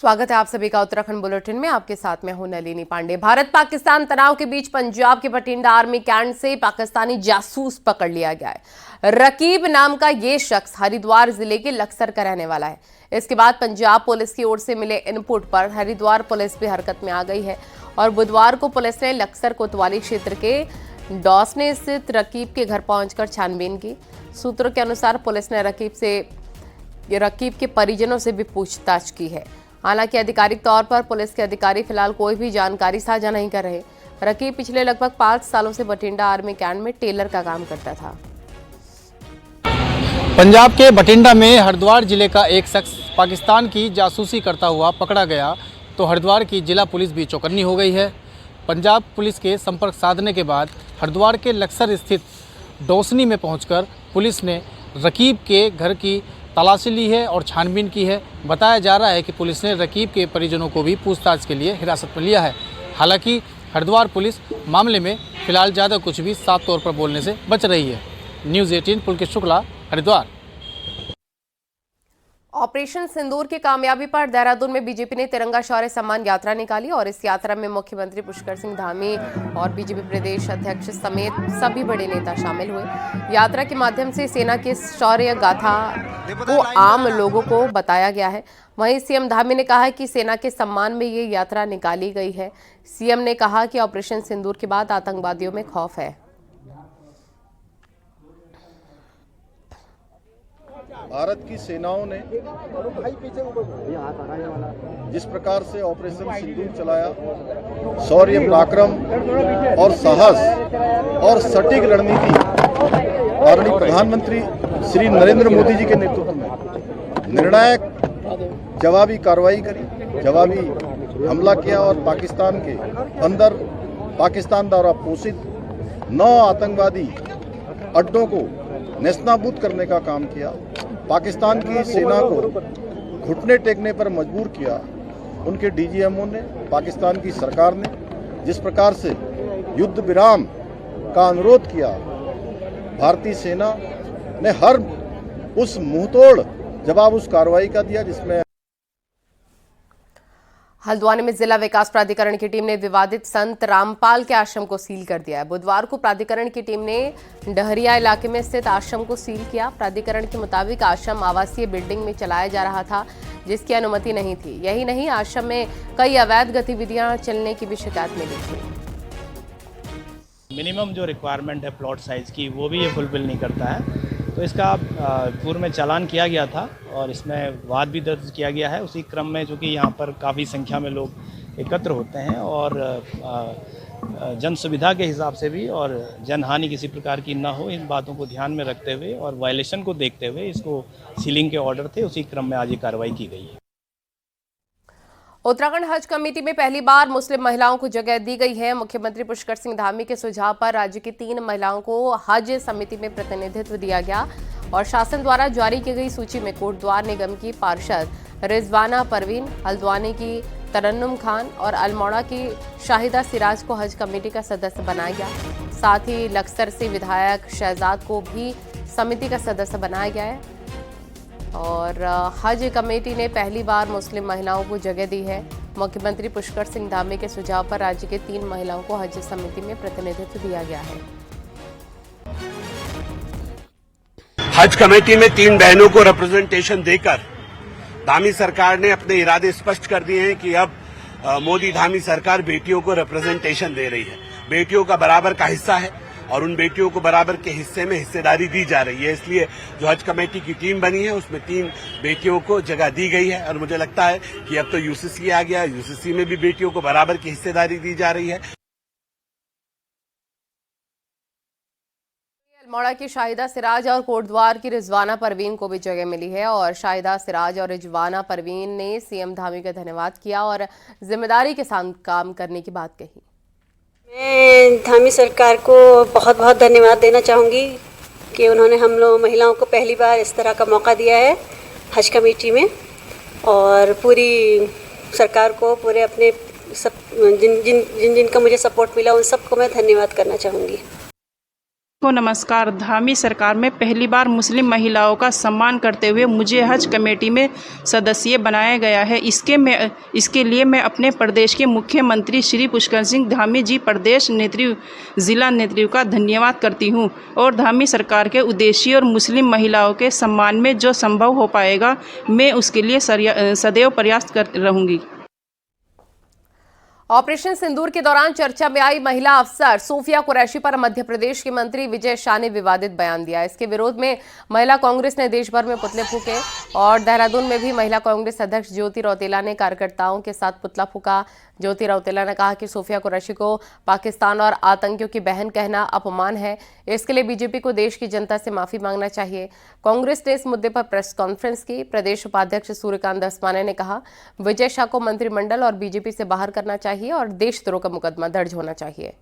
स्वागत है आप सभी का उत्तराखंड बुलेटिन में। आपके साथ मैं हूं नलिनी पांडे। भारत पाकिस्तान तनाव के बीच पंजाब के बठिंडा आर्मी कैंट से पाकिस्तानी जासूस पकड़ लिया गया है। रकीब नाम का ये शख्स हरिद्वार जिले के लक्सर का रहने वाला है। इसके बाद पंजाब पुलिस की ओर से मिले इनपुट पर हरिद्वार पुलिस भी हरकत में आ गई है और बुधवार को पुलिस ने लक्सर कोतवाली क्षेत्र के डॉसने स्थित रकीब के घर पहुंचकर छानबीन की। सूत्रों के अनुसार पुलिस ने रकीब के परिजनों से भी पूछताछ की है। हालांकि आधिकारिक तौर पर पुलिस के अधिकारी फिलहाल कोई भी जानकारी साझा नहीं कर रहे। रकीब पिछले लगभग 5 सालों से बठिंडा आर्मी कैंट में टेलर का काम करता था। पंजाब के बठिंडा में हरिद्वार जिले का एक शख्स पाकिस्तान की जासूसी करता हुआ पकड़ा गया तो हरिद्वार की जिला पुलिस भी चौकन्नी हो गई है। पंजाब पुलिस के संपर्क साधने के बाद हरिद्वार के लक्सर स्थित डोसनी में पहुंचकर पुलिस ने रकीब के घर की तलाशी ली है और छानबीन की है। बताया जा रहा है कि पुलिस ने रकीब के परिजनों को भी पूछताछ के लिए हिरासत में लिया है। हालांकि हरिद्वार पुलिस मामले में फिलहाल ज़्यादा कुछ भी साफ तौर पर बोलने से बच रही है। न्यूज़ 18 पुलकित शुक्ला, हरिद्वार। ऑपरेशन सिंदूर की कामयाबी पर देहरादून में बीजेपी ने तिरंगा शौर्य सम्मान यात्रा निकाली और इस यात्रा में मुख्यमंत्री पुष्कर सिंह धामी और बीजेपी प्रदेश अध्यक्ष समेत सभी बड़े नेता शामिल हुए। यात्रा के माध्यम से सेना के शौर्य गाथा को आम लोगों को बताया गया है। वहीं सीएम धामी ने कहा कि सेना के सम्मान में ये यात्रा निकाली गई है। सीएम ने कहा कि ऑपरेशन सिंदूर के बाद आतंकवादियों में खौफ है। भारत की सेनाओं ने जिस प्रकार से ऑपरेशन सिंदूर चलाया, शौर्य, पराक्रम और साहस और सटीक रणनीति आदरणीय प्रधानमंत्री श्री नरेंद्र मोदी जी के नेतृत्व में निर्णायक जवाबी कार्रवाई करी, जवाबी हमला किया और पाकिस्तान के अंदर पाकिस्तान द्वारा पोषित 9 आतंकवादी अड्डों को नेस्तनाबूद करने का काम किया। पाकिस्तान की सेना को घुटने टेकने पर मजबूर किया। उनके डीजीएमओ ने, पाकिस्तान की सरकार ने जिस प्रकार से युद्ध विराम का अनुरोध किया, भारतीय सेना ने हर उस मुंहतोड़ जवाब उस कार्रवाई का दिया जिसमें हल्द्वानी में जिला विकास प्राधिकरण की टीम ने विवादित संत रामपाल के आश्रम को सील कर दिया है। बुधवार को प्राधिकरण की टीम ने डहरिया इलाके में स्थित आश्रम को सील किया। प्राधिकरण के मुताबिक आश्रम आवासीय बिल्डिंग में चलाया जा रहा था जिसकी अनुमति नहीं थी। यही नहीं, आश्रम में कई अवैध गतिविधियां चलने की भी शिकायत मिली थी। मिनिमम जो रिक्वायरमेंट है प्लॉट साइज़ की, वो भी ये फुलफिल नहीं करता है। तो इसका पूर्व में चालान किया गया था और इसमें वाद भी दर्ज किया गया है। उसी क्रम में चूँकि यहाँ पर काफ़ी संख्या में लोग एकत्र होते हैं और जन सुविधा के हिसाब से भी और जनहानि किसी प्रकार की ना हो, इन बातों को ध्यान में रखते हुए और वायलेशन को देखते हुए इसको सीलिंग के ऑर्डर थे, उसी क्रम में आज ये कार्रवाई की गई है। उत्तराखंड हज कमेटी में पहली बार मुस्लिम महिलाओं को जगह दी गई है। मुख्यमंत्री पुष्कर सिंह धामी के सुझाव पर राज्य की 3 महिलाओं को हज समिति में प्रतिनिधित्व दिया गया और शासन द्वारा जारी की गई सूची में कोटद्वार निगम की पार्षद रिजवाना परवीन, हल्द्वानी की तरन्नुम खान और अल्मोड़ा की शाहिदा सिराज को हज कमेटी का सदस्य बनाया गया। साथ ही लक्सर से विधायक शहजाद को भी समिति का सदस्य बनाया गया है और हज कमेटी ने पहली बार मुस्लिम महिलाओं को जगह दी है। मुख्यमंत्री पुष्कर सिंह धामी के सुझाव पर राज्य के 3 महिलाओं को हज समिति में प्रतिनिधित्व दिया गया है। हज कमेटी में 3 बहनों को रिप्रेजेंटेशन देकर धामी सरकार ने अपने इरादे स्पष्ट कर दिए हैं कि अब मोदी धामी सरकार बेटियों को रिप्रेजेंटेशन दे रही है। बेटियों का बराबर का हिस्सा है और उन बेटियों को बराबर के हिस्से में हिस्सेदारी दी जा रही है। इसलिए जो हज कमेटी की टीम बनी है उसमें 3 बेटियों को जगह दी गई है और मुझे लगता है कि अब तो यूसीसी आ गया, यूसीसी में भी बेटियों को बराबर की हिस्सेदारी दी जा रही है। अल्मोड़ा की शाहिदा सिराज और कोटद्वार की रिजवाना परवीन को भी जगह मिली है और शाहिदा सिराज और रिजवाना परवीन ने सीएम धामी का धन्यवाद किया और जिम्मेदारी के साथ काम करने की बात कही। मैं धामी सरकार को बहुत बहुत धन्यवाद देना चाहूँगी कि उन्होंने हम लोग महिलाओं को पहली बार इस तरह का मौका दिया है हज कमेटी में, और पूरी सरकार को, पूरे अपने सब जिन जिन जिन जिनका मुझे सपोर्ट मिला उन सबको मैं धन्यवाद करना चाहूँगी। को नमस्कार। धामी सरकार में पहली बार मुस्लिम महिलाओं का सम्मान करते हुए मुझे हज कमेटी में सदस्य बनाया गया है। इसके लिए मैं अपने प्रदेश के मुख्यमंत्री श्री पुष्कर सिंह धामी जी, प्रदेश नेतृत्व, जिला नेतृत्व का धन्यवाद करती हूं और धामी सरकार के उद्देश्य और मुस्लिम महिलाओं के सम्मान में जो संभव हो पाएगा मैं उसके लिए सदैव प्रयास कर रहूँगी। ऑपरेशन सिंदूर के दौरान चर्चा में आई महिला अफसर सोफिया कुरैशी पर मध्य प्रदेश के मंत्री विजय शाह ने विवादित बयान दिया। इसके विरोध में महिला कांग्रेस ने देश भर में पुतले फूके और देहरादून में भी महिला कांग्रेस अध्यक्ष ज्योति रौतेला ने कार्यकर्ताओं के साथ पुतला फूका। ज्योति रौतेला ने कहा कि सोफिया कुरैशी को पाकिस्तान और आतंकियों की बहन कहना अपमान है। इसके लिए बीजेपी को देश की जनता से माफी मांगना चाहिए। कांग्रेस ने इस मुद्दे पर प्रेस कॉन्फ्रेंस की। प्रदेश उपाध्यक्ष सूर्यकांत धस्माना ने कहा विजय शाह को मंत्रिमंडल और बीजेपी से बाहर करना चाहिए और देशद्रोह का मुकदमा दर्ज होना चाहिए।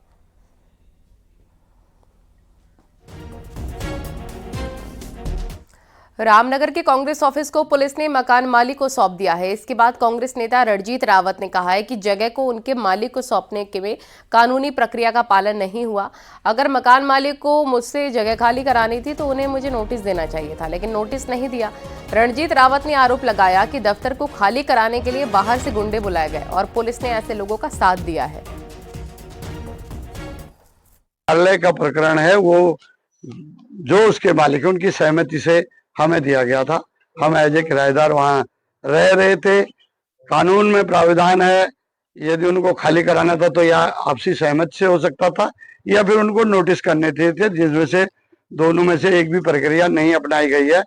रामनगर के कांग्रेस ऑफिस को पुलिस ने मकान मालिक को सौंप दिया है। इसके बाद कांग्रेस नेता रणजीत रावत ने कहा है कि जगह को उनके मालिक को सौंपने के में कानूनी प्रक्रिया का पालन नहीं हुआ। अगर मकान मालिक को मुझसे जगह खाली करानी थी तो उन्हें मुझे नोटिस देना चाहिए था, लेकिन नोटिस नहीं दिया। रणजीत रावत ने आरोप लगाया कि दफ्तर को खाली कराने के लिए बाहर से गुंडे बुलाए गए और पुलिस ने ऐसे लोगों का साथ दिया है। का प्रकरण है वो जो उसके मालिक है उनकी सहमति से हमें दिया गया था। हम एज ए किराएदार वहाँ रह रहे थे। कानून में प्राविधान है यदि उनको खाली कराना था तो या आपसी सहमति से हो सकता था या फिर उनको नोटिस करने थे जिसमें से दोनों में से एक भी प्रक्रिया नहीं अपनाई गई है।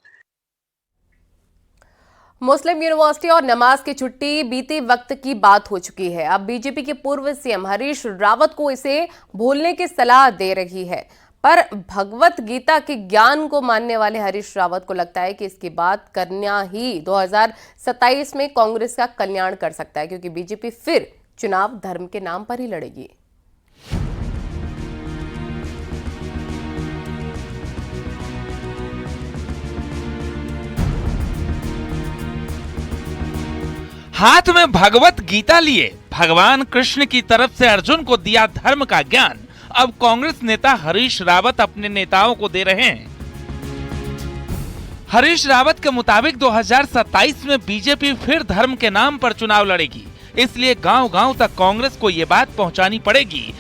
मुस्लिम यूनिवर्सिटी और नमाज की छुट्टी बीते वक्त की बात हो चुकी है। अब बीजेपी के पूर्व सीएम हरीश रावत को इसे भूलने की सलाह दे रही है, पर भगवत गीता के ज्ञान को मानने वाले हरीश रावत को लगता है कि इसकी बात करना ही 2027 में कांग्रेस का कल्याण कर सकता है, क्योंकि बीजेपी फिर चुनाव धर्म के नाम पर ही लड़ेगी। हाथ में भगवत गीता लिए भगवान कृष्ण की तरफ से अर्जुन को दिया धर्म का ज्ञान अब कांग्रेस नेता हरीश रावत अपने नेताओं को दे रहे हैं। हरीश रावत के मुताबिक 2027 में बीजेपी फिर धर्म के नाम पर चुनाव लड़ेगी, इसलिए गांव-गांव तक कांग्रेस को ये बात पहुंचानी पड़ेगी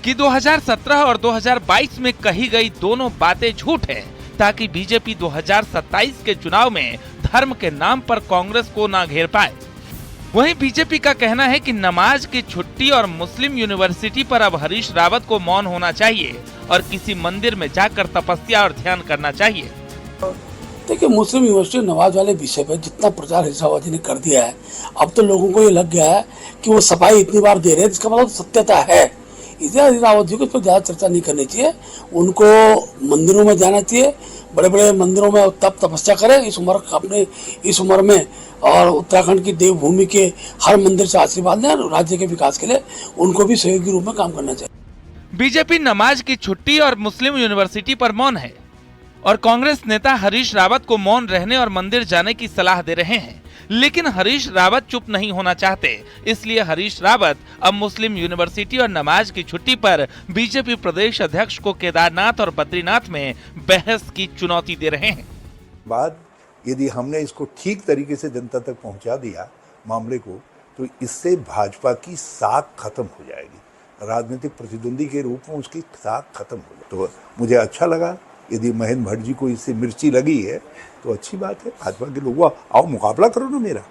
कि 2017 और 2022 में कही गई दोनों बातें झूठ है, ताकि बीजेपी 2027 के चुनाव में धर्म के नाम पर कांग्रेस को ना घेर पाए। वहीं बीजेपी का कहना है कि नमाज की छुट्टी और मुस्लिम यूनिवर्सिटी पर अब हरीश रावत को मौन होना चाहिए और किसी मंदिर में जाकर तपस्या और ध्यान करना चाहिए। देखिए, मुस्लिम यूनिवर्सिटी नमाज वाले विषय पर जितना प्रचार हरीश रावत जी ने कर दिया है, अब तो लोगों को ये लग गया है कि वो सफाई इतनी बार दे रहे हैं, इसका मतलब सत्यता है। इसलिए हरीश रावत जी को इस पर ज्यादा चर्चा नहीं करनी चाहिए। उनको मंदिरों में जाना चाहिए, बड़े बड़े मंदिरों में तप तपस्या करें इस उम्र में, और उत्तराखंड की देवभूमि के हर मंदिर से आशीर्वाद लें। राज्य के विकास के लिए उनको भी सहयोगी रूप में काम करना चाहिए। बीजेपी नमाज की छुट्टी और मुस्लिम यूनिवर्सिटी पर मौन है और कांग्रेस नेता हरीश रावत को मौन रहने और मंदिर जाने की सलाह दे रहे हैं, लेकिन हरीश रावत चुप नहीं होना चाहते। इसलिए हरीश रावत अब मुस्लिम यूनिवर्सिटी और नमाज की छुट्टी पर बीजेपी प्रदेश अध्यक्ष को केदारनाथ और बद्रीनाथ में बहस की चुनौती दे रहे हैं। बाद यदि हमने इसको ठीक तरीके से जनता तक पहुंचा दिया मामले को, तो इससे भाजपा की साख खत्म हो जाएगी, राजनीतिक प्रतिद्वंदी के रूप में उसकी साख खत्म हो जाएगी। तो मुझे अच्छा लगा, यदि महेंद्र भट्ट जी को इससे मिर्ची लगी है तो अच्छी बात है। भाजपा के लोगों आओ मुकाबला करो ना मेरा,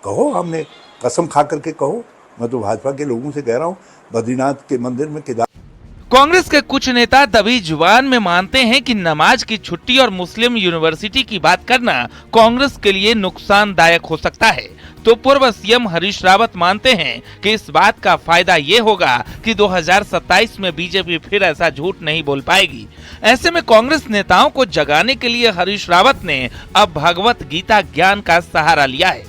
कहो, हमने कसम खा करके कहो। मैं तो भाजपा के लोगों से कह रहा हूँ, बद्रीनाथ के मंदिर में कांग्रेस के कुछ नेता दबी जुबान में मानते हैं कि नमाज की छुट्टी और मुस्लिम यूनिवर्सिटी की बात करना कांग्रेस के लिए नुकसानदायक हो सकता है, तो पूर्व सीएम हरीश रावत मानते हैं कि इस बात का फायदा ये होगा कि 2027 में बीजेपी फिर ऐसा झूठ नहीं बोल पाएगी। ऐसे में कांग्रेस नेताओं को जगाने के लिए हरीश रावत ने अब भगवत गीता ज्ञान का सहारा लिया है।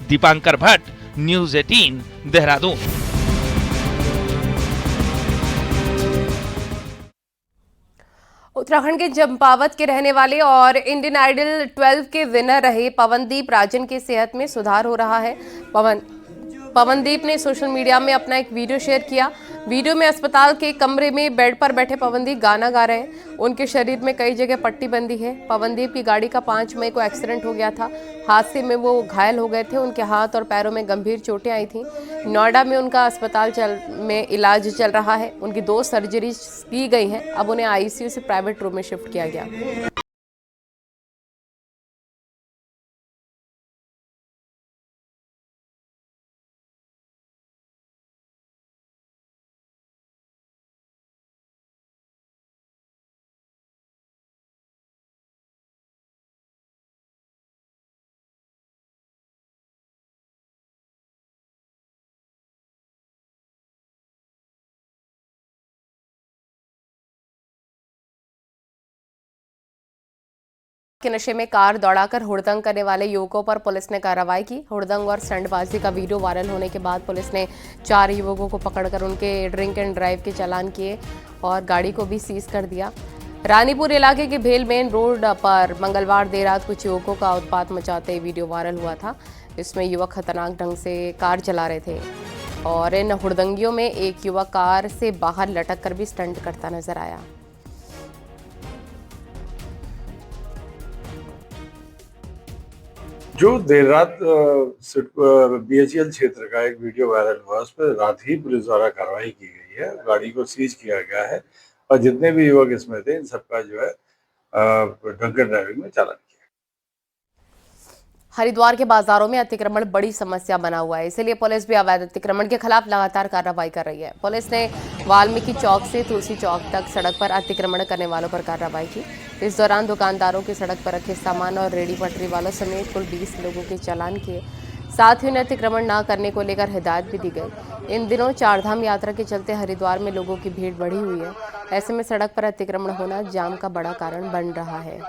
दीपांकर भट्ट, न्यूज़ 18, देहरादून। उत्तराखंड के चंपावत के रहने वाले और इंडियन आइडल 12 के विनर रहे पवनदीप राजन की सेहत में सुधार हो रहा है। पवनदीप ने सोशल मीडिया में अपना एक वीडियो शेयर किया। वीडियो में अस्पताल के कमरे में बेड पर बैठे पवनदीप गाना गा रहे हैं। उनके शरीर में कई जगह पट्टी बंधी है। पवनदीप की गाड़ी का 5 मई को एक्सीडेंट हो गया था। हादसे में वो घायल हो गए थे। उनके हाथ और पैरों में गंभीर चोटें आई थी। नोएडा में उनका अस्पताल में इलाज चल रहा है। उनकी 2 सर्जरी की गई हैं। अब उन्हें आईसीयू से प्राइवेट रूम में शिफ्ट किया गया। के नशे में कार दौड़ाकर हुड़दंग करने वाले युवकों पर पुलिस ने कार्रवाई की। हुड़दंग और स्टंटबाजी का वीडियो वायरल होने के बाद पुलिस ने 4 युवकों को पकड़कर उनके ड्रिंक एंड ड्राइव के चालान किए और गाड़ी को भी सीज कर दिया। रानीपुर इलाके के भेल मेन रोड पर मंगलवार देर रात कुछ युवकों का उत्पात मचाते वीडियो वायरल हुआ था। इसमें युवक खतरनाक ढंग से कार चला रहे थे और इन हुड़दंगियों में एक युवक कार से बाहर लटक कर भी स्टंट करता नजर आया। जो देर रात BHEL क्षेत्र का एक वीडियो वायरल हुआ, उस पर रात ही पुलिस द्वारा कार्रवाई की गई है। गाड़ी को सीज किया गया है और जितने भी युवक इसमें थे इन सबका जो है ड्रंकन ड्राइविंग में चालान किया। हरिद्वार के बाजारों में अतिक्रमण बड़ी समस्या बना हुआ है, इसलिए पुलिस भी अवैध अतिक्रमण के खिलाफ लगातार कार्रवाई कर रही है। पुलिस ने वाल्मीकि चौक से तुलसी चौक तक सड़क पर अतिक्रमण करने वालों पर कार्रवाई की। इस दौरान दुकानदारों के सड़क पर रखे सामान और रेडी पटरी वालों समेत कुल 20 लोगों के चालान किए। साथ ही उन्हें अतिक्रमण न करने को लेकर हिदायत भी दी गई। इन दिनों 4 धाम यात्रा के चलते हरिद्वार में लोगों की भीड़ बढ़ी हुई है। ऐसे में सड़क पर अतिक्रमण होना जाम का बड़ा कारण बन रहा है।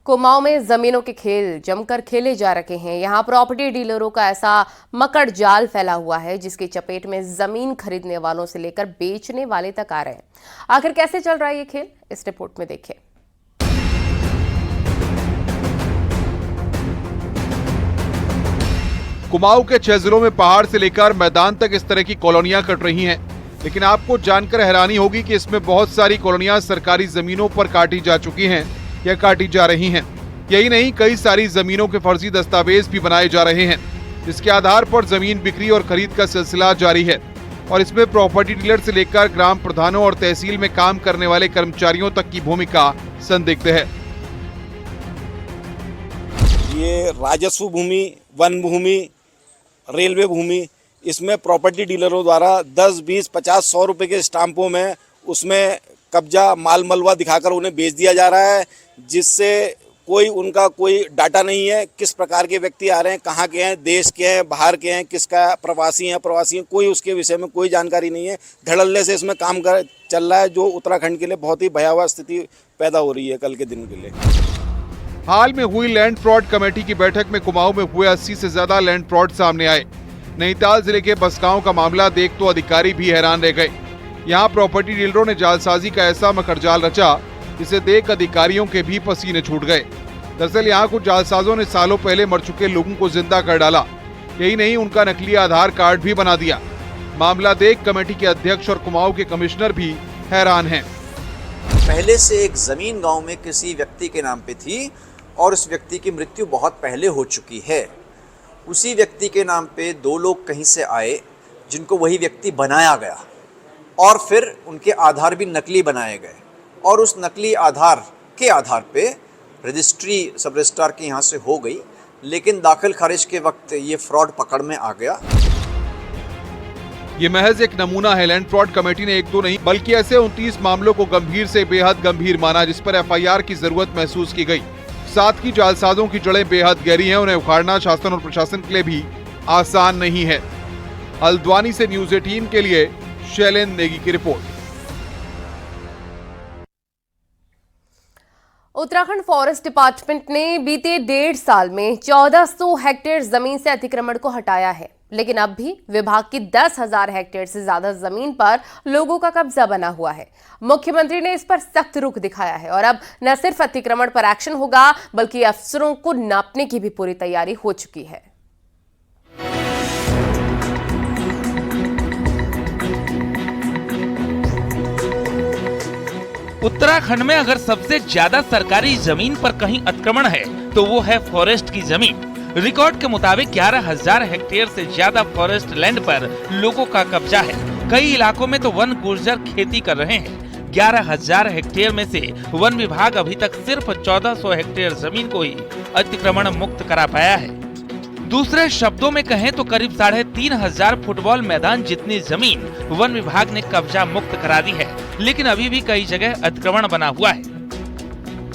कुमाऊं में जमीनों के खेल जमकर खेले जा रहे हैं। यहाँ प्रॉपर्टी डीलरों का ऐसा मकड़ जाल फैला हुआ है जिसकी चपेट में जमीन खरीदने वालों से लेकर बेचने वाले तक आ रहे हैं। आखिर कैसे चल रहा है ये खेल, इस रिपोर्ट में देखिए। कुमाऊं के 6 जिलों में पहाड़ से लेकर मैदान तक इस तरह की कॉलोनियां कट रही हैं, लेकिन आपको जानकर हैरानी होगी कि इसमें बहुत सारी कॉलोनियां सरकारी जमीनों पर काटी जा चुकी हैं या काटी जा रही हैं। यही नहीं, कई सारी जमीनों के फर्जी दस्तावेज भी बनाए जा रहे हैं, जिसके आधार पर जमीन बिक्री और खरीद का सिलसिला जारी है। और इसमें प्रॉपर्टी डीलर से लेकर ग्राम प्रधानों और तहसील में काम करने वाले कर्मचारियों तक की भूमिका संदिग्ध है। ये राजस्व भूमि, वन भूमि, रेलवे भूमि, इसमें प्रॉपर्टी डीलरों द्वारा 10, 20, 50, 100 रुपए के स्टाम्पों में उसमें कब्जा माल मलबा दिखाकर उन्हें बेच दिया जा रहा है, जिससे उनका कोई डाटा नहीं है। किस प्रकार के व्यक्ति आ रहे हैं, कहाँ के हैं, देश के हैं, बाहर के हैं, किसका प्रवासी हैं, कोई उसके विषय में कोई जानकारी नहीं है। धड़ल्ले से इसमें काम चल रहा है, जो उत्तराखंड के लिए बहुत ही भयावह स्थिति पैदा हो रही है कल के दिन के लिए। हाल में हुई लैंड फ्रॉड कमेटी की बैठक में कुमाऊं में हुए 80 से ज्यादा लैंड फ्रॉड सामने आए। नैनीताल जिले के बसगांव का मामला देख तो अधिकारी भी हैरान रह गए। यहाँ प्रॉपर्टी डीलरों ने जालसाजी का ऐसा मकड़जाल रचा जिसे देख अधिकारियों के भी पसीने छूट गए। दरअसल यहाँ कुछ जालसाजों ने सालों पहले मर चुके लोगों को जिंदा कर डाला। यही नहीं, उनका नकली आधार कार्ड भी बना दिया। मामला देख कमेटी के अध्यक्ष और कुमाऊं के कमिश्नर भी हैरान हैं। पहले से एक जमीन गांव में किसी व्यक्ति के नाम पे थी और उस व्यक्ति की मृत्यु बहुत पहले हो चुकी है। उसी व्यक्ति के नाम पे 2 लोग कहीं से आए जिनको वही व्यक्ति बनाया गया और फिर उनके आधार भी नकली बनाए गए और उस नकली आधार के आधार पे रजिस्ट्री सब रजिस्ट्रार के यहाँ से हो गई, लेकिन दाखिल खारिज के वक्त ये फ्रॉड पकड़ में आ गया। ये महज एक नमूना है। लैंड फ्रॉड कमेटी ने 1-2 नहीं बल्कि ऐसे 29 मामलों को गंभीर से बेहद गंभीर माना, जिस पर FIR की जरूरत महसूस की गई। साथ ही जालसाजों की जड़ें बेहद गहरी हैं, उन्हें उखाड़ना शासन और प्रशासन के लिए भी आसान नहीं है। हल्द्वानी से न्यूज़ 18 के लिए शैलेंद्र नेगी की रिपोर्ट। उत्तराखंड फॉरेस्ट डिपार्टमेंट ने बीते 1.5 साल में 1400 हेक्टेयर जमीन से अतिक्रमण को हटाया है, लेकिन अब भी विभाग की 10,000 हेक्टेयर से ज्यादा जमीन पर लोगों का कब्जा बना हुआ है। मुख्यमंत्री ने इस पर सख्त रुख दिखाया है और अब न सिर्फ अतिक्रमण पर एक्शन होगा, बल्कि अफसरों को नापने की भी पूरी तैयारी हो चुकी है। उत्तराखंड में अगर सबसे ज्यादा सरकारी जमीन पर कहीं अतिक्रमण है तो वो है फॉरेस्ट की जमीन। रिकॉर्ड के मुताबिक 11,000 हेक्टेयर से ज्यादा फॉरेस्ट लैंड पर लोगों का कब्जा है। कई इलाकों में तो वन गुर्जर खेती कर रहे हैं। 11,000 हेक्टेयर में से वन विभाग अभी तक सिर्फ 1400 हेक्टेयर जमीन को ही अतिक्रमण मुक्त करा पाया है। दूसरे शब्दों में कहें तो करीब 3,500 फुटबॉल मैदान जितनी जमीन वन विभाग ने कब्जा मुक्त करा दी है, लेकिन अभी भी कई जगह अतिक्रमण बना हुआ है।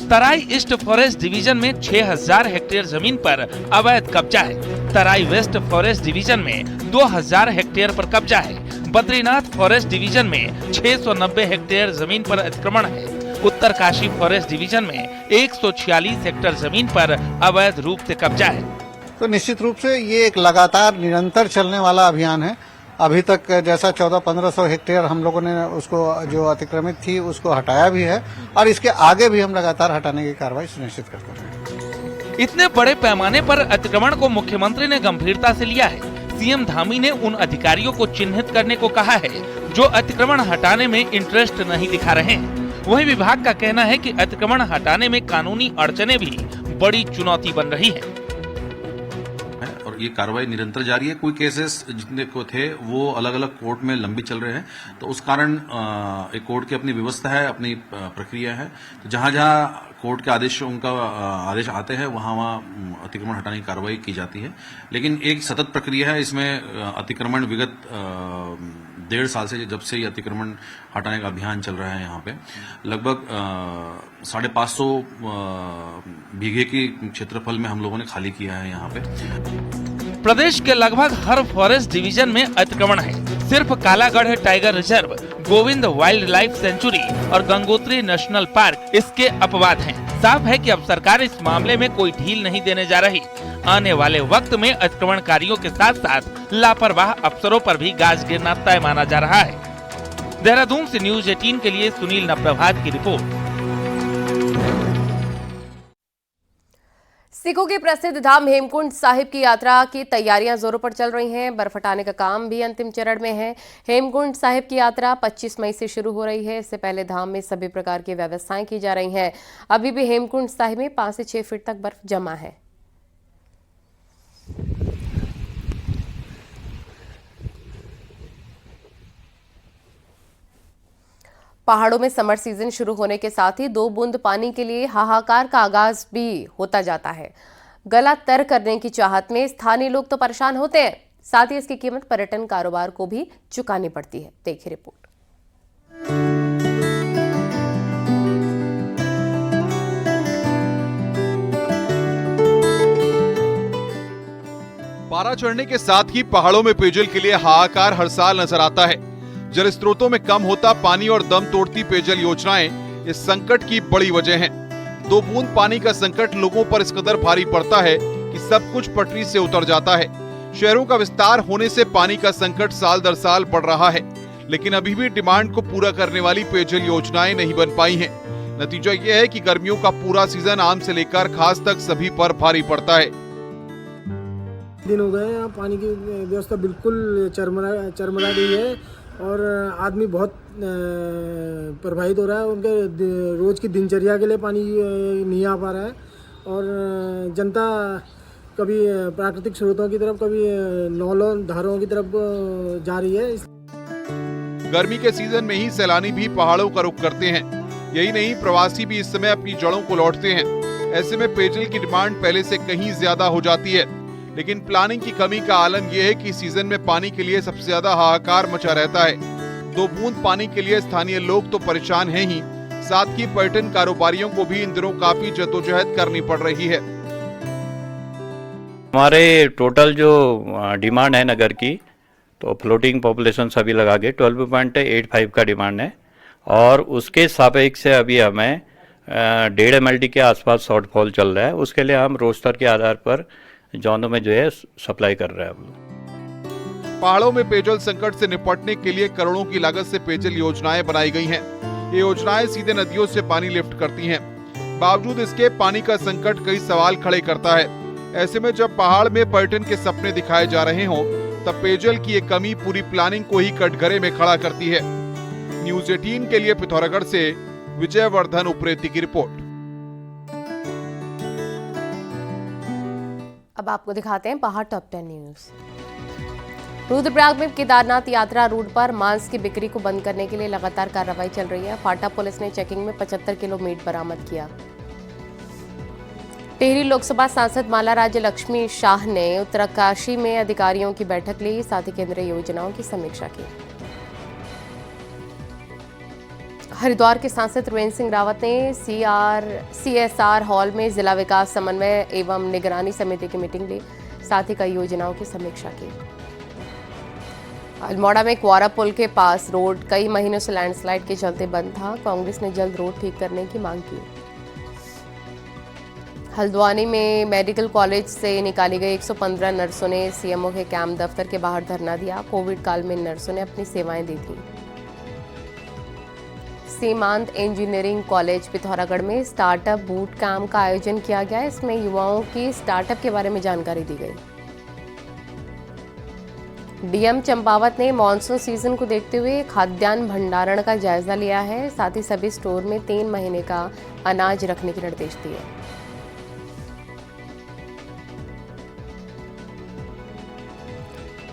तराई ईस्ट फॉरेस्ट डिवीजन में 6,000 हेक्टेयर जमीन पर अवैध कब्जा है। तराई वेस्ट फॉरेस्ट डिवीजन में 2,000 हेक्टेयर पर कब्जा है। बद्रीनाथ फॉरेस्ट डिवीजन में 690 हेक्टेयर जमीन पर अतिक्रमण है। उत्तरकाशी फॉरेस्ट डिवीजन में 146 हेक्टेयर जमीन पर अवैध रूप से कब्जा है। तो निश्चित रूप से ये एक लगातार निरंतर चलने वाला अभियान है। अभी तक जैसा 1400-1500 हेक्टेयर हम लोगों ने उसको जो अतिक्रमित थी उसको हटाया भी है और इसके आगे भी हम लगातार हटाने की कार्रवाई सुनिश्चित करते हैं। इतने बड़े पैमाने पर अतिक्रमण को मुख्यमंत्री ने गंभीरता से लिया है। सीएम धामी ने उन अधिकारियों को चिन्हित करने को कहा है जो अतिक्रमण हटाने में इंटरेस्ट नहीं दिखा रहे हैं। वहीं विभाग का कहना है कि अतिक्रमण हटाने में कानूनी अड़चनें भी बड़ी चुनौती बन रही है और ये कार्रवाई निरंतर जारी है। कोई केसेस जितने को थे वो अलग अलग कोर्ट में लंबी चल रहे हैं, तो उस कारण एक कोर्ट की अपनी व्यवस्था है, अपनी प्रक्रिया है। तो जहां जहां कोर्ट के आदेश उनका आदेश आते हैं वहां अतिक्रमण हटाने की कार्रवाई की जाती है। लेकिन एक सतत प्रक्रिया है। इसमें अतिक्रमण विगत 1.5 साल से जब से ये अतिक्रमण हटाने का अभियान चल रहा है, यहाँ पे लगभग 550 बीघे की क्षेत्रफल में हम लोगों ने खाली किया है। यहाँ पे प्रदेश के लगभग हर फॉरेस्ट डिवीजन में अतिक्रमण है। सिर्फ Kalagarh tiger reserve, Govind wild life sanctuary और गंगोत्री नेशनल पार्क इसके अपवाद हैं। साफ है कि अब सरकार इस मामले में कोई ढील नहीं देने जा रही। आने वाले वक्त में अतिक्रमणकारियों के साथ साथ लापरवाह अफसरों पर भी गाज गिरना तय माना जा रहा है। देहरादून से न्यूज 18 के लिए सुनील नप्रभात की रिपोर्ट। सिखों के प्रसिद्ध धाम हेमकुंड साहिब की यात्रा की तैयारियां जोरों पर चल रही हैं। बर्फ हटाने का काम भी अंतिम चरण में है। हेमकुंड साहिब की यात्रा 25 मई से शुरू हो रही है। इससे पहले धाम में सभी प्रकार की व्यवस्थाएं की जा रही हैं। अभी भी हेमकुंड साहिब में 5 से 6 फीट तक बर्फ जमा है। पहाड़ों में समर सीजन शुरू होने के साथ ही 2 बूंद पानी के लिए हाहाकार का आगाज भी होता जाता है। गला तर करने की चाहत में स्थानीय लोग तो परेशान होते हैं, साथ ही इसकी कीमत पर्यटन कारोबार को भी चुकानी पड़ती है। देखिए रिपोर्ट। पारा चढ़ने के साथ ही पहाड़ों में पेयजल के लिए हाहाकार हर साल नजर आता है। जल स्रोतों में कम होता पानी और दम तोड़ती पेयजल योजनाएं इस संकट की बड़ी वजह हैं। 2 बूंद पानी का संकट लोगों पर इस कदर भारी पड़ता है कि सब कुछ पटरी से उतर जाता है। शहरों का विस्तार होने से पानी का संकट साल दर साल बढ़ रहा है, लेकिन अभी भी डिमांड को पूरा करने वाली पेयजल योजनाएं नहीं बन पाई हैं। नतीजा ये है कि गर्मियों का पूरा सीजन आम से लेकर खास तक सभी पर भारी पड़ता है। दिन हो गए यहाँ पानी की व्यवस्था बिल्कुल चरमरा गई है और आदमी बहुत प्रभावित हो रहा है। उनके रोज की दिनचर्या के लिए पानी नहीं आ पा रहा है और जनता कभी प्राकृतिक स्रोतों की तरफ, कभी नौलों धारों की तरफ जा रही है। गर्मी के सीजन में ही सैलानी भी पहाड़ों का रुख करते हैं। यही नहीं, प्रवासी भी इस समय अपनी जड़ों को लौटते हैं। ऐसे में पेयजल की डिमांड पहले से कहीं ज्यादा हो जाती है, लेकिन प्लानिंग की कमी का आलम यह है कि सीजन में पानी के लिए सबसे ज्यादा हाहाकार मचा रहता है। 2 बूंद पानी के लिए स्थानीय लोग तो परेशान हैं ही, साथ ही पर्यटन कारोबारियों को भी इन दिनों काफी जद्दोजहद करनी पड़ रही है। हमारे टोटल जो डिमांड है नगर की, तो फ्लोटिंग पॉपुलेशन सभी लगा के 12.85 का डिमांड है और उसके सापेक्ष से अभी हमें 1.5 MLD के आसपास शॉर्टफॉल चल रहा है। उसके लिए हम रोस्टर के आधार पर जोनों में जो है सप्लाई कर रहे हैं। पहाड़ों में पेयजल संकट से निपटने के लिए करोड़ों की लागत से पेयजल योजनाएं बनाई गई हैं। ये योजनाएं सीधे नदियों से पानी लिफ्ट करती हैं। बावजूद इसके पानी का संकट कई सवाल खड़े करता है। ऐसे में जब पहाड़ में पर्यटन के सपने दिखाए जा रहे हों, तब पेयजल की ये कमी पूरी प्लानिंग को ही कटघरे में खड़ा करती है। न्यूज़ 18 के लिए पिथौरागढ़ से विजयवर्धन उप्रेती की रिपोर्ट। अब आपको दिखाते हैं पहाड़ टॉप 10 न्यूज। रुद्रप्रयाग में केदारनाथ यात्रा रूट पर मांस की बिक्री को बंद करने के लिए लगातार कार्रवाई चल रही है। फाटा पुलिस ने चेकिंग में 75 किलो मीट बरामद किया। टिहरी लोकसभा सांसद माला राज्य लक्ष्मी शाह ने उत्तरकाशी में अधिकारियों की बैठक ली, साथ ही केंद्रीय योजनाओं की समीक्षा की। हरिद्वार के सांसद त्रिवेंद्र सिंह रावत ने CSR हॉल में जिला विकास समन्वय एवं निगरानी समिति की मीटिंग ली, साथ ही कई योजनाओं की समीक्षा की। अल्मोड़ा में क्वारा पुल के पास रोड कई महीनों से लैंडस्लाइड के चलते बंद था। कांग्रेस ने जल्द रोड ठीक करने की मांग की। हल्द्वानी में मेडिकल कॉलेज से निकाली गई 115 नर्सों ने CMO के कैंप दफ्तर के बाहर धरना दिया। कोविड काल में नर्सों ने अपनी सेवाएं दी थी। सीमांत इंजीनियरिंग कॉलेज पिथौरागढ़ में स्टार्टअप बूट कैंप का आयोजन किया गया। इसमें युवाओं की स्टार्टअप के बारे में जानकारी दी गई। DM चंपावत ने मॉनसून सीजन को देखते हुए खाद्यान्न भंडारण का जायजा लिया है, साथ ही सभी स्टोर में 3 महीने का अनाज रखने के निर्देश दिए।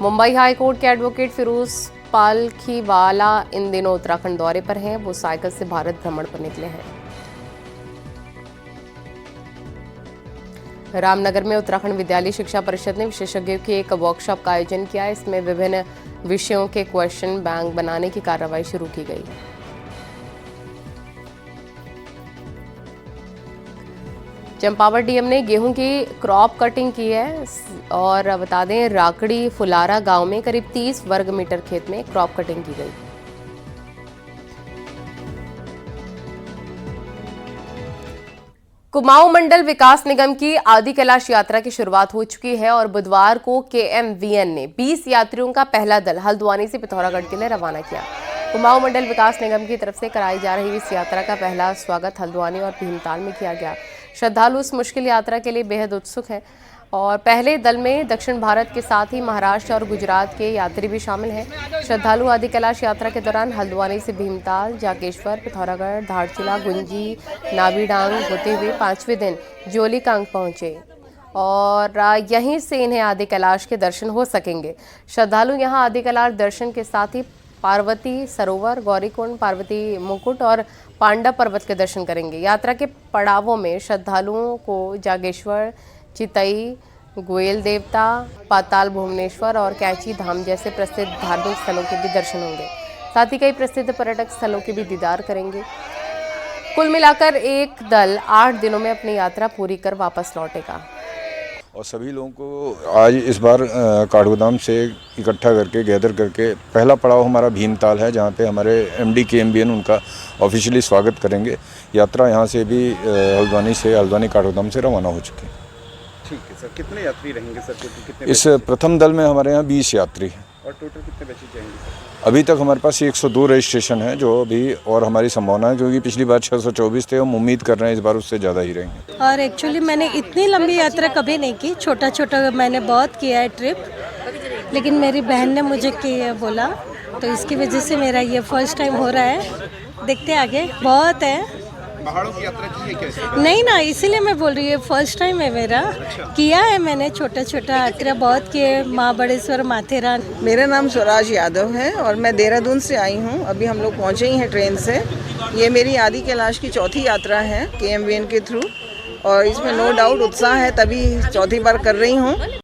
मुंबई हाई कोर्ट के एडवोकेट फिरोज पालखीवाला इन दिनों उत्तराखंड दौरे पर हैं। वो साइकिल से भारत भ्रमण पर निकले हैं। रामनगर में उत्तराखंड विद्यालय शिक्षा परिषद ने विशेषज्ञों की एक वर्कशॉप का आयोजन किया। इसमें विभिन्न विषयों के क्वेश्चन बैंक बनाने की कार्रवाई शुरू की गई। चंपावत DM ने गेहूं की क्रॉप कटिंग की है। और बता दें, राकड़ी फुलारा गांव में करीब 30 वर्ग मीटर खेत में क्रॉप कटिंग की गई। कुमाऊं मंडल विकास निगम की आदि कैलाश यात्रा की शुरुआत हो चुकी है और बुधवार को KMVN ने 20 यात्रियों का पहला दल हल्द्वानी से पिथौरागढ़ के लिए रवाना किया। कुमाऊं मंडल विकास निगम की तरफ से कराई जा रही इस यात्रा का पहला स्वागत हल्द्वानी और भीमताल में किया गया। श्रद्धालु इस मुश्किल यात्रा के लिए बेहद उत्सुक हैं और पहले दल में दक्षिण भारत के साथ ही महाराष्ट्र और गुजरात के यात्री भी शामिल हैं। श्रद्धालु आदि कैलाश यात्रा के दौरान हल्द्वानी से भीमताल, जाकेश्वर, पिथौरागढ़, धारचूला, गुंजी, नाबीडांग होते हुए 5वें दिन जोलीकांग पहुंचे और यहीं से इन्हें आदि कैलाश के दर्शन हो सकेंगे। श्रद्धालु यहां आदि कैलाश दर्शन के साथ ही पार्वती सरोवर, गौरीकुंड, पार्वती मुकुट और पांडा पर्वत के दर्शन करेंगे। यात्रा के पड़ावों में श्रद्धालुओं को जागेश्वर, चितई, गोयल देवता, पाताल भुवनेश्वर और कैची धाम जैसे प्रसिद्ध धार्मिक स्थलों के भी दर्शन होंगे। साथ ही कई प्रसिद्ध पर्यटक स्थलों के भी दीदार करेंगे। कुल मिलाकर एक दल 8 दिनों में अपनी यात्रा पूरी कर वापस लौटेगा। और सभी लोगों को आज इस बार काठगोदाम से इकट्ठा करके गैदर करके पहला पड़ाव हमारा भीमताल है, जहाँ पे हमारे MD KMVN उनका ऑफिशियली स्वागत करेंगे। यात्रा यहाँ से भी हल्द्वानी काठगोदाम से रवाना हो चुकी है। ठीक है सर, कितने यात्री रहेंगे सर? कितने इस प्रथम दल में हमारे यहाँ 20 यात्री हैं। और टोटल कितने बच्चे जाएंगे सर? अभी तक हमारे पास 102 रजिस्ट्रेशन है जो अभी, और हमारी संभावना है क्योंकि पिछली बार 624 थे, हम उम्मीद कर रहे हैं इस बार उससे ज़्यादा ही रहेंगे। और एक्चुअली मैंने इतनी लंबी यात्रा कभी नहीं की, छोटा छोटा मैंने बहुत किया है ट्रिप, लेकिन मेरी बहन ने मुझे बोला तो इसकी वजह से मेरा ये फर्स्ट टाइम हो रहा है। देखते आगे, बहुत है। पहाड़ों की यात्रा की है कैसे? नहीं ना, इसीलिए मैं बोल रही हूँ फर्स्ट टाइम है मेरा। किया है मैंने छोटा छोटा यात्रा बहुत किए, महाबड़ेश्वर, माथेरान। मेरा नाम स्वराज यादव है और मैं देहरादून से आई हूँ। अभी हम लोग पहुँचे ही हैं ट्रेन से। ये मेरी आदि कैलाश की चौथी यात्रा है KMVN के थ्रू और इसमें नो डाउट उत्साह है, तभी चौथी बार कर रही हूँ।